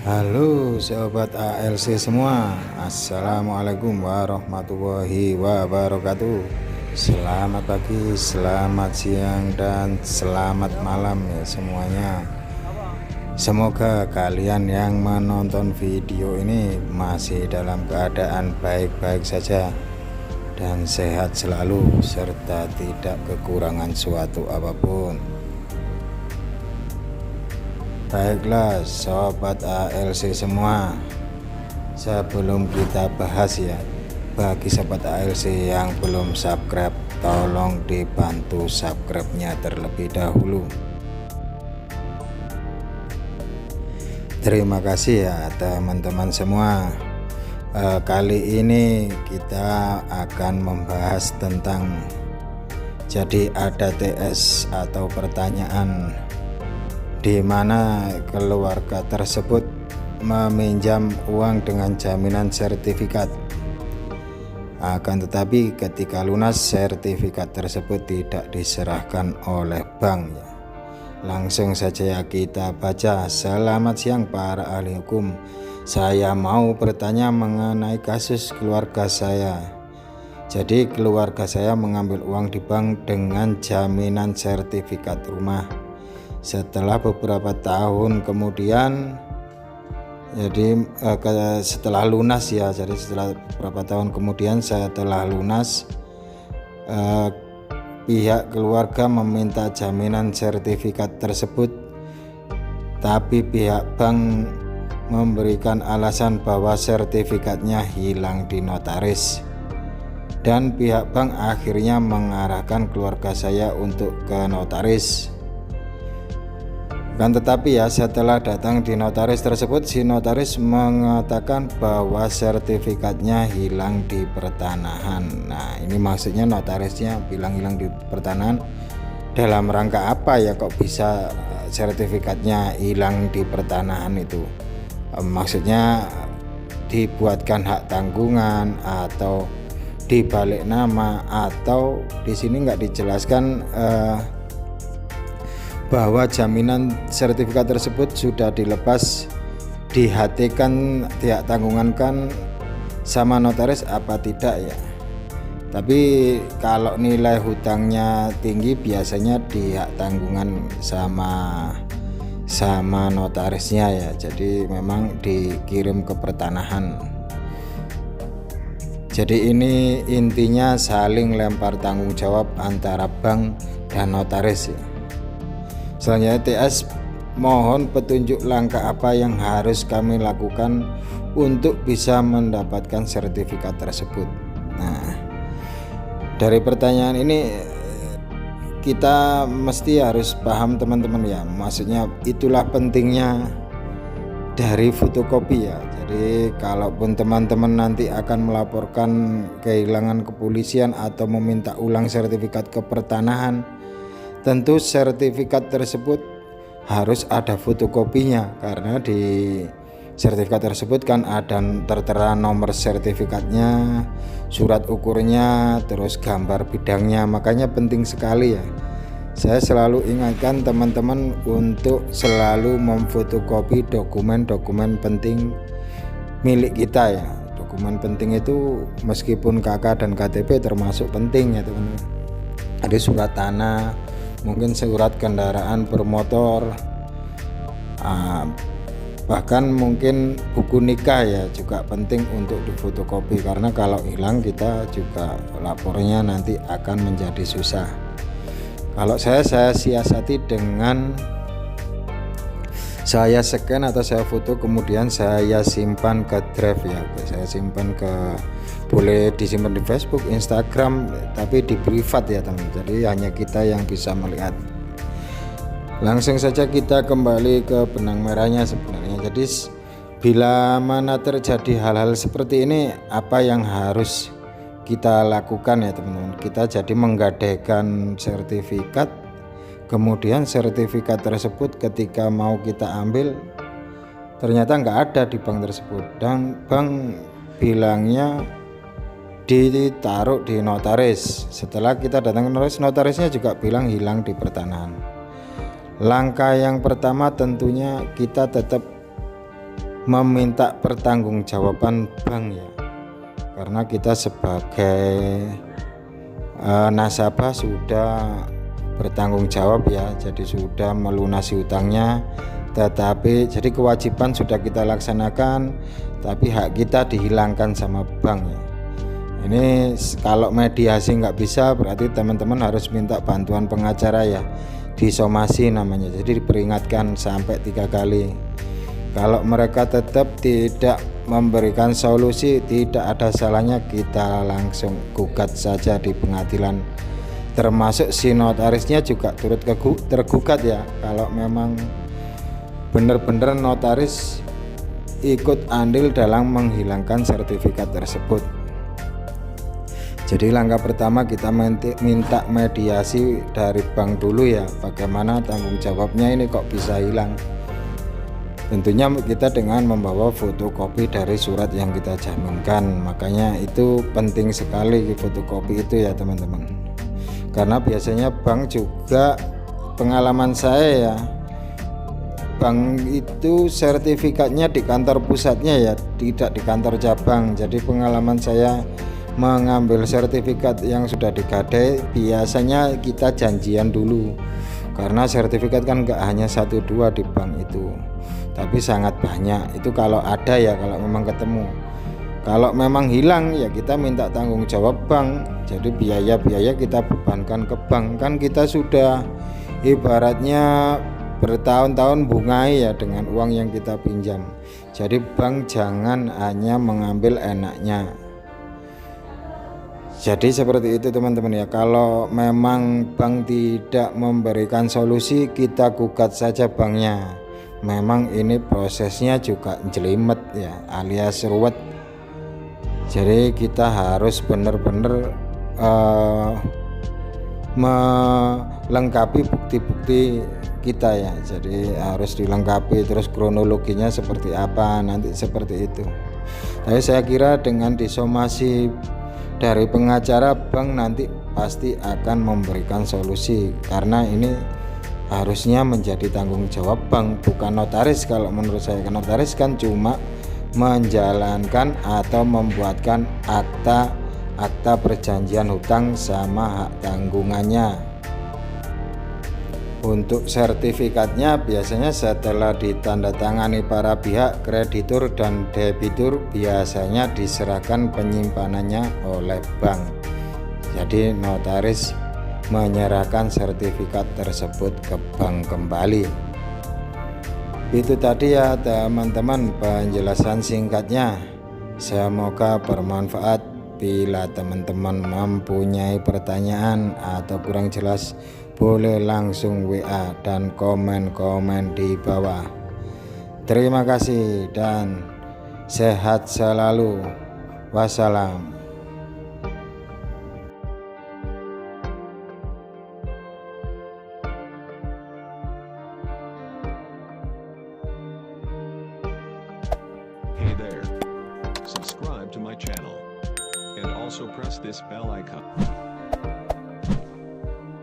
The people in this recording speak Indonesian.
Halo sobat ALC semua, Assalamualaikum warahmatullahi wabarakatuh. Selamat pagi, selamat siang, dan selamat malam ya semuanya. Semoga kalian yang menonton video ini masih dalam keadaan baik-baik saja dan sehat selalu, serta tidak kekurangan suatu apapun. Baiklah sobat ALC semua, sebelum kita bahas ya, bagi sobat ALC yang belum subscribe, tolong dibantu subscribe-nya terlebih dahulu. Terima kasih ya teman-teman semua. Kali ini kita akan membahas tentang, jadi ada TS atau pertanyaan di mana keluarga tersebut meminjam uang dengan jaminan sertifikat. Akan tetapi ketika lunas, sertifikat tersebut tidak diserahkan oleh bank. Langsung saja ya kita baca. Selamat siang para ahli hukum. Saya mau bertanya mengenai kasus keluarga saya. Jadi keluarga saya mengambil uang di bank dengan jaminan sertifikat rumah. Setelah beberapa tahun kemudian, jadi setelah lunas ya, jadi setelah beberapa tahun kemudian setelah lunas, pihak keluarga meminta jaminan sertifikat tersebut, tapi pihak bank memberikan alasan bahwa sertifikatnya hilang di notaris, dan pihak bank akhirnya mengarahkan keluarga saya untuk ke notaris. Dan tetapi ya, setelah datang di notaris tersebut, si notaris mengatakan bahwa sertifikatnya hilang di pertanahan. Nah, ini maksudnya notarisnya bilang hilang di pertanahan dalam rangka apa ya, kok bisa sertifikatnya hilang di pertanahan itu? Maksudnya dibuatkan hak tanggungan atau dibalik nama, atau di sini nggak dijelaskan bahwa jaminan sertifikat tersebut sudah dilepas, dihatikan, tidak tanggungankan sama notaris apa tidak ya. Tapi kalau nilai hutangnya tinggi biasanya dihak tanggungan sama notarisnya ya. Jadi memang dikirim ke pertanahan. Jadi ini intinya saling lempar tanggung jawab antara bank dan notaris ya. Selanjutnya TS, mohon petunjuk langkah apa yang harus kami lakukan untuk bisa mendapatkan sertifikat tersebut. Nah, dari pertanyaan ini kita mesti harus paham teman-teman ya, maksudnya itulah pentingnya dari fotokopi ya. Jadi kalaupun teman-teman nanti akan melaporkan kehilangan ke kepolisian atau meminta ulang sertifikat ke pertanahan, tentu sertifikat tersebut harus ada fotokopinya, karena di sertifikat tersebut kan ada tertera nomor sertifikatnya, surat ukurnya, terus gambar bidangnya. Makanya penting sekali ya. Saya selalu ingatkan teman-teman untuk selalu memfotokopi dokumen-dokumen penting milik kita ya. Dokumen penting itu meskipun KK dan KTP termasuk penting ya teman-teman. Ada surat tanah, mungkin surat kendaraan bermotor, bahkan mungkin buku nikah ya juga penting untuk difotokopi, karena kalau hilang kita juga lapornya nanti akan menjadi susah. Kalau saya siasati dengan saya scan atau saya foto, kemudian saya simpan ke drive ya. Saya simpan ke, boleh disimpan di Facebook, Instagram, tapi di privat ya teman. Jadi hanya kita yang bisa melihat. Langsung saja kita kembali ke benang merahnya sebenarnya. Jadi bila mana terjadi hal-hal seperti ini, apa yang harus kita lakukan ya teman-teman? Kita jadi menggadaikan sertifikat, kemudian sertifikat tersebut ketika mau kita ambil ternyata nggak ada di bank tersebut, dan bank bilangnya ditaruh di notaris. Setelah kita datang ke notaris, notarisnya juga bilang hilang di pertanahan. Langkah yang pertama tentunya kita tetap meminta pertanggungjawaban bank ya, karena kita sebagai nasabah sudah bertanggung jawab ya, jadi sudah melunasi hutangnya, tetapi jadi kewajiban sudah kita laksanakan, tapi hak kita dihilangkan sama bank ya. Ini kalau mediasi nggak bisa, berarti teman-teman harus minta bantuan pengacara ya, disomasi namanya, jadi diperingatkan sampai 3 kali. Kalau mereka tetap tidak memberikan solusi, tidak ada salahnya kita langsung gugat saja di pengadilan, termasuk si notarisnya juga turut tergugat ya, kalau memang benar-benar notaris ikut andil dalam menghilangkan sertifikat tersebut. Jadi langkah pertama kita minta mediasi dari bank dulu ya, bagaimana tanggung jawabnya ini kok bisa hilang. Tentunya kita dengan membawa fotokopi dari surat yang kita jaminkan, makanya itu penting sekali fotokopi itu ya teman-teman. Karena biasanya bank juga, pengalaman saya ya, bank itu sertifikatnya di kantor pusatnya ya, tidak di kantor cabang. Jadi pengalaman saya mengambil sertifikat yang sudah digadai, biasanya kita janjian dulu, karena sertifikat kan nggak hanya 1-2 di bank itu, tapi sangat banyak. Itu kalau ada ya, kalau memang ketemu. Kalau memang hilang ya kita minta tanggung jawab bank, jadi biaya-biaya kita bebankan ke bank. Kan kita sudah ibaratnya bertahun-tahun bungai ya dengan uang yang kita pinjam. Jadi bank jangan hanya mengambil enaknya. Jadi seperti itu teman-teman ya. Kalau memang bank tidak memberikan solusi, kita gugat saja banknya. Memang ini prosesnya juga jelimet ya, alias ruwet. Jadi kita harus benar-benar melengkapi bukti-bukti kita ya. Jadi harus dilengkapi, terus kronologinya seperti apa, nanti seperti itu. Tapi saya kira dengan disomasi dari pengacara, bank nanti pasti akan memberikan solusi, karena ini harusnya menjadi tanggung jawab bank, bukan notaris. Kalau menurut saya, notaris kan cuma menjalankan atau membuatkan akta perjanjian hutang sama hak tanggungannya. Untuk sertifikatnya biasanya setelah ditandatangani para pihak, kreditur dan debitur, biasanya diserahkan penyimpanannya oleh bank. Jadi notaris menyerahkan sertifikat tersebut ke bank kembali. Itu tadi ya teman-teman penjelasan singkatnya. Semoga bermanfaat. Bila teman-teman mempunyai pertanyaan atau kurang jelas, boleh langsung WA dan komen-komen di bawah. Terima kasih dan sehat selalu. Wassalam. Hey there. Subscribe to my channel and also press this bell icon.